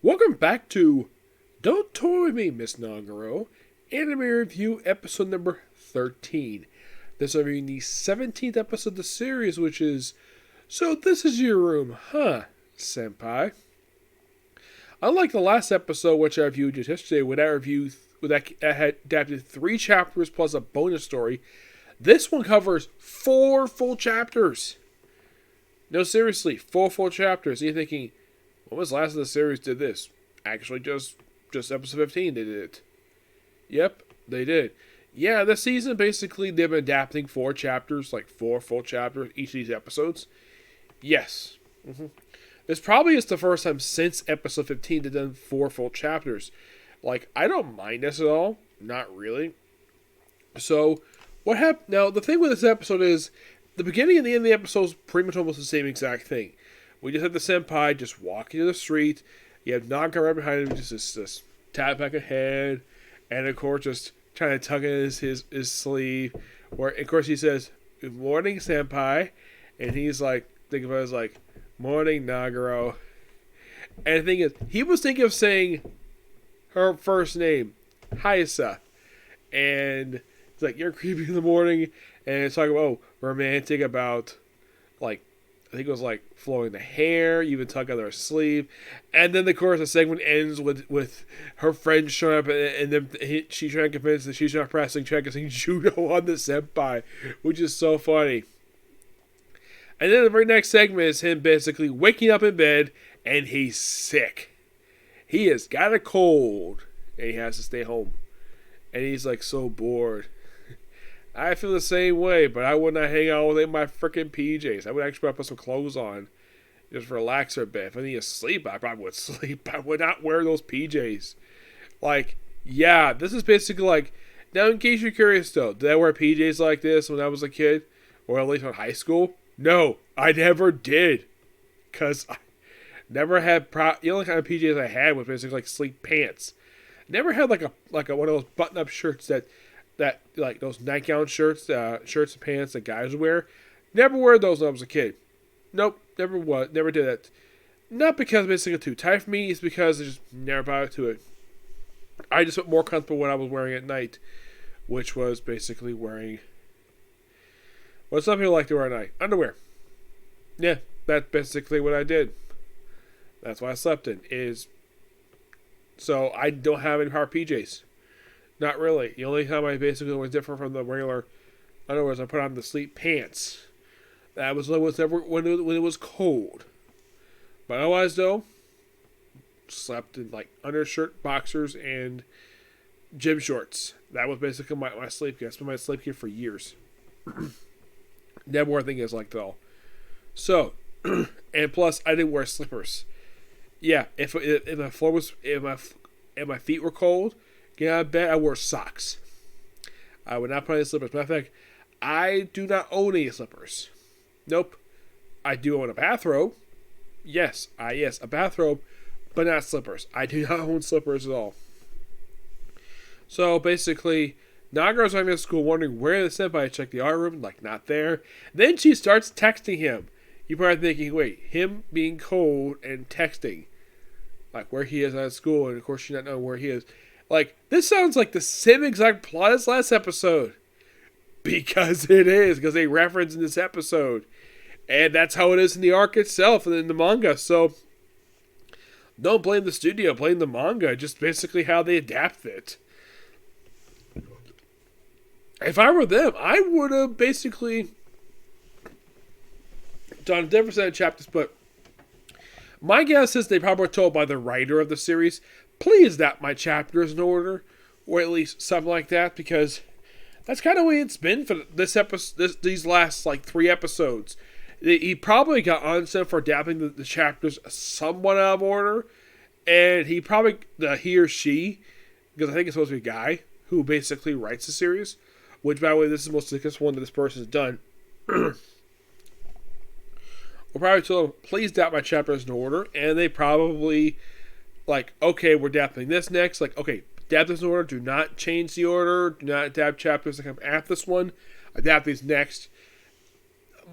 Welcome back to Don't Toy With Me, Miss Nagatoro, Anime Review episode number 13. This will be the 17th episode of the series, which is So This Is Your Room, huh, Senpai? Unlike the last episode, which I reviewed just yesterday, that had adapted 3 chapters plus a bonus story, this one covers 4 full chapters. No, seriously, 4 full chapters. And you're thinking, when was the last of the series did this? Actually, just episode 15 they did it. Yep, they did. Yeah, this season, basically, they've been adapting 4 chapters, like 4 full chapters each of these episodes. Yes. This probably is the first time since episode 15 they've done 4 full chapters. Like, I don't mind this at all. Not really. So, what happened? Now, the thing with this episode is, the beginning and the end of the episode is pretty much almost the same exact thing. We just have the senpai just walking to the street. You have Naga right behind him, just tap back ahead, and of course just trying to tug in his sleeve. Where of course he says, "Good morning, senpai," and he's like, think of it as like, "Morning, Nagaro." And the thing is, he was thinking of saying her first name, Hayasa, and it's like, "You're creepy in the morning," and it's talking about romantic about like. I think it was like flowing the hair, even tuck on her sleeve. And then, of course, the segment ends with her friend showing up and then she's trying to convince that she's not pressing check and saying judo on the senpai, which is so funny. And then the very next segment is him basically waking up in bed and he's sick. He has got a cold and he has to stay home. And he's like so bored. I feel the same way, but I would not hang out with my freaking PJs. I would actually put some clothes on, just relax for a bit. If I need to sleep, I probably would sleep. I would not wear those PJs. Like, yeah, this is basically like. Now, in case you're curious, though, did I wear PJs like this when I was a kid, or at least in high school? No, I never did, cause I never had. The only kind of PJs I had was basically like sleep pants. Never had like a one of those button-up shirts that like those nightgown shirts and pants that guys wear. Never wore those when I was a kid. Nope, never did that. Not because it's basically too tight for me, it's because I just never bothered to it. I just felt more comfortable when I was wearing at night, which was basically wearing what some people like to wear at night. Underwear. Yeah, that's basically what I did. That's what I slept in. So I don't have any power PJs. Not really. The only time I basically was different from the regular underwear is I put on the sleep pants. That was when it was cold. But otherwise, though, slept in like undershirt, boxers, and gym shorts. That was basically my sleep gear. I spent my sleep gear for years. Never wore things like that all. So, and plus, I didn't wear slippers. Yeah, if my floor was if my feet were cold. Yeah, I bet I wore socks. I would not put any slippers. Matter of fact, I do not own any slippers. Nope. I do own a bathrobe. Yes, a bathrobe, but not slippers. I do not own slippers at all. So basically, Nagaro's arriving at school wondering where the senpai checked the art room, like not there. Then she starts texting him. You're probably thinking, wait, him being cold and texting, like where he is at school, and of course she not knowing where he is. Like, this sounds like the same exact plot as last episode. Because it is. Because they reference in this episode. And that's how it is in the arc itself and in the manga. So, don't blame the studio. Blame the manga. Just basically how they adapt it. If I were them, I would have basically done a different set of chapters. But my guess is they probably were told by the writer of the series, please adapt my chapters in order, or at least something like that, because that's kind of the way it's been for this episode. These last like 3 episodes, he probably got on set for adapting the chapters somewhat out of order, and he or she, because I think it's supposed to be a guy who basically writes the series. Which, by the way, this is the most successful one that this person's done. We'll probably tell them, please adapt my chapters in order, and they probably. Like, okay, we're adapting this next. Like, okay, adapt this in order. Do not change the order. Do not adapt chapters that come after this one. Adapt these next.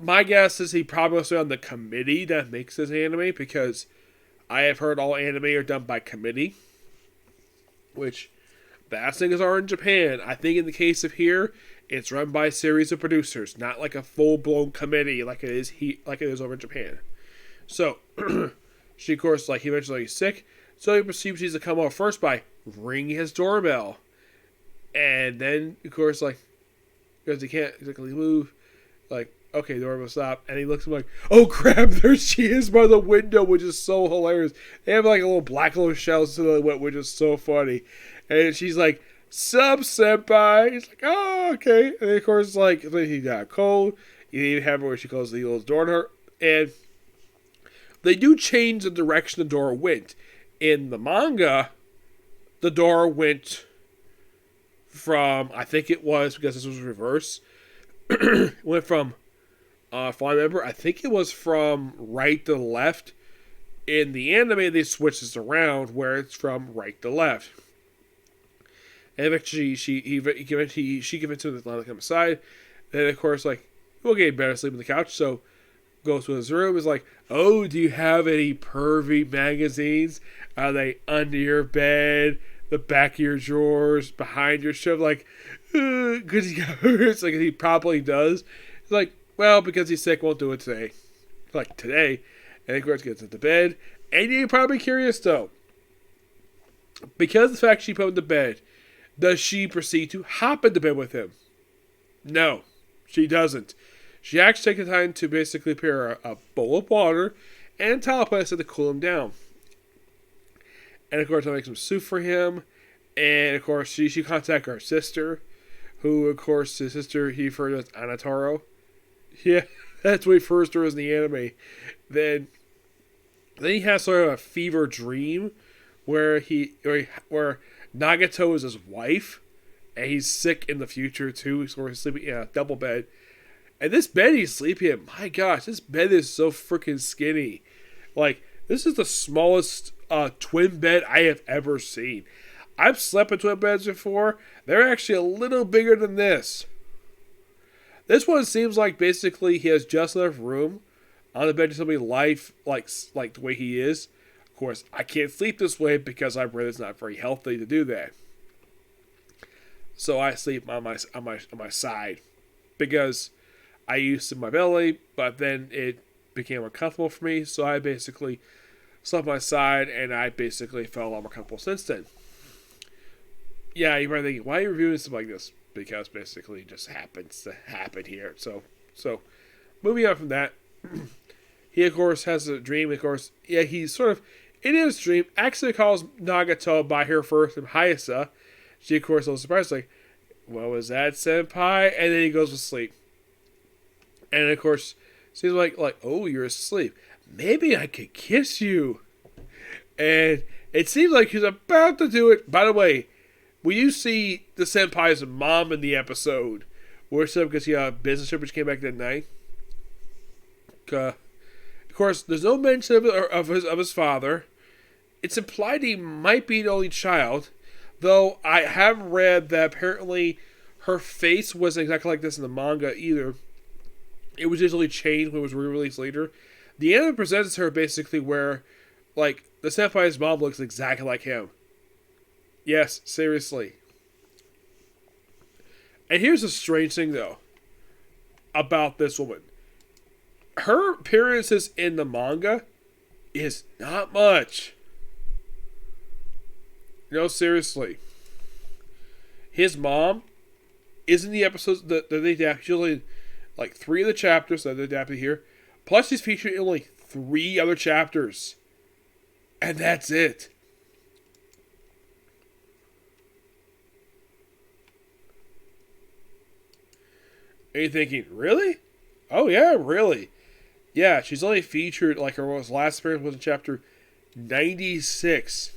My guess is he probably was on the committee that makes this anime because I have heard all anime are done by committee, which that's things are in Japan. I think in the case of here, it's run by a series of producers, not like a full blown committee like it is over in Japan. So she, of course, like he mentioned, like he's sick, so he proceeds to come out first by ringing his doorbell, and then of course like because he can't exactly move, like okay, doorbell stop, and he looks at him like, oh crap, there she is by the window, which is so hilarious. They have like a little black little shells to the which is so funny. And she's like, sup, senpai? He's like, oh, okay. And then, of course, like, he got cold. You even have where she closes the little door to her. And they do change the direction the door went. In the manga, the door went from, I think it was, because this was reverse, went from, if I remember, I think it was from right to left. In the anime, they switch this around where it's from right to left. And eventually, she convinced him to come aside. Then, of course, like, okay, better sleep on the couch. So, goes to his room. Is like, oh, do you have any pervy magazines? Are they under your bed, the back of your drawers, behind your shelf? Like, because he hurts. Like, he probably does. It's like, well, because he's sick, won't do it today. Like, today. And, of course, gets into bed. And you're probably curious, though. Because of the fact she put him to bed, does she proceed to hop into bed with him? No, she doesn't. She actually takes the time to basically prepare a bowl of water and teleport to cool him down. And of course, I make some soup for him. And of course, she contacts her sister, who of course his sister he referred to as Nagatoro. Yeah, that's what he refers to as in the anime. Then he has sort of a fever dream where Nagato is his wife, and he's sick in the future too. He's sort of sleeping in a double bed. And this bed he's sleeping in, my gosh, this bed is so freaking skinny. Like, this is the smallest twin bed I have ever seen. I've slept in twin beds before. They're actually a little bigger than this. This one seems like basically he has just enough room on the bed to somebody life like the way he is. Of course, I can't sleep this way because I've read it's not very healthy to do that. So I sleep on my side because I used to my belly, but then it became uncomfortable for me. So I basically slept on my side, and I basically felt a lot more comfortable since then. Yeah, you might think, why are you reviewing stuff like this? Because basically it just happens to happen here. So moving on from that, he of course has a dream. Of course, yeah, he's sort of in his dream actually calls Nagato by her first name, Hayasa. She of course is a little surprised, like, what was that, senpai? And then he goes to sleep. And of course, she's like, oh, you're asleep. Maybe I could kiss you. And it seems like he's about to do it. By the way, when you see the senpai's mom in the episode, where it's because he had a business trip which came back that night. Of course, there's no mention of his father. It's implied he might be an only child, though I have read that apparently her face wasn't exactly like this in the manga either. It was usually changed when it was re-released later. The anime presents her basically where, like, the senpai's mom looks exactly like him. Yes, seriously. And here's the strange thing, though, about this woman. Her appearances in the manga is not much. No, seriously. His mom is in the episodes that they adapt. Usually, like 3 of the chapters that they adapted here. Plus, she's featured in only 3 other chapters. And that's it. Are you thinking, really? Oh, yeah, really. Yeah, she's only featured, like her last appearance was in chapter 96.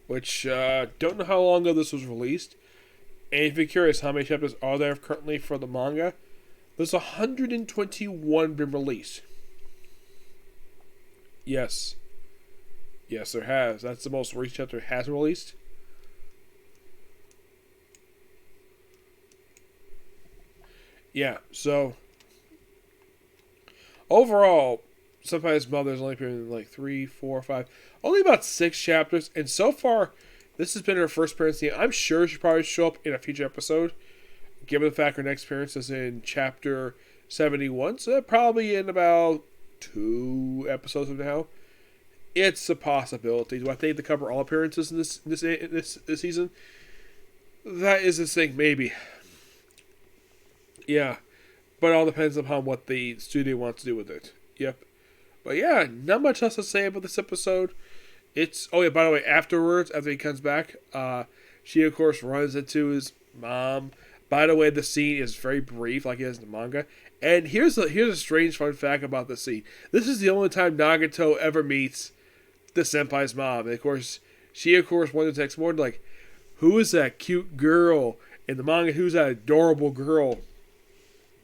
Which, don't know how long ago this was released. And if you're curious, how many chapters are there currently for the manga? There's 121 been released. Yes. Yes, there has. That's the most recent chapter it has released. Yeah, so overall, Senpai's mother's only appeared in like 3, 4, 5, only about 6 chapters, and so far, this has been her first appearance. I'm sure she'll probably show up in a future episode, given the fact her next appearance is in chapter 71, so probably in about 2 episodes from now. It's a possibility. Do I think they cover all appearances in this season? That is a thing, maybe. Yeah, but it all depends upon what the studio wants to do with it. Yep. But yeah, not much else to say about this episode. It's by the way, afterwards, after he comes back, she of course runs into his mom. By the way, the scene is very brief, like it is in the manga. And here's a strange fun fact about the scene. This is the only time Nagato ever meets the senpai's mom. And of course, she of course wonders next morning, like, who is that cute girl in the manga? Who's that adorable girl?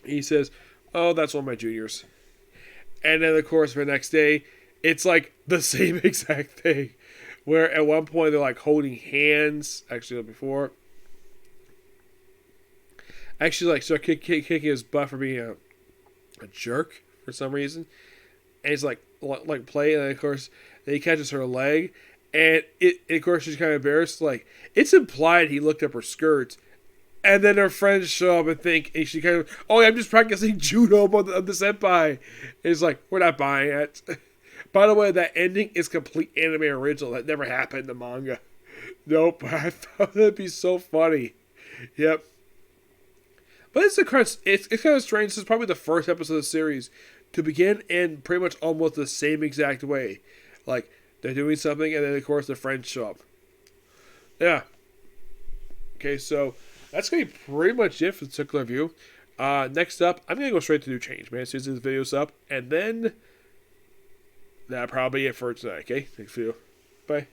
He says, "Oh, that's one of my juniors." And then, of course, the next day, it's like the same exact thing. Where at one point they're like holding hands. Actually, before. Actually, like, start kicking his butt for being a jerk for some reason. And he's like playing, and of course, then he catches her leg. And of course, she's kind of embarrassed. Like, it's implied he looked up her skirts. And then her friends show up and think, and she kind of, "Oh, I'm just practicing judo on the senpai." And he's like, "We're not buying it." By the way, that ending is complete anime original. That never happened in the manga. Nope. I thought that'd be so funny. Yep. But it's kind of strange. This is probably the first episode of the series to begin in pretty much almost the same exact way. Like, they're doing something, and then, of course, the friends show up. Yeah. Okay, so that's going to be pretty much it for the particular review. Next up, I'm going to go straight to New Change, man. As soon as this video's up. And then, that'll probably be it for tonight, okay? Thanks for you. Bye.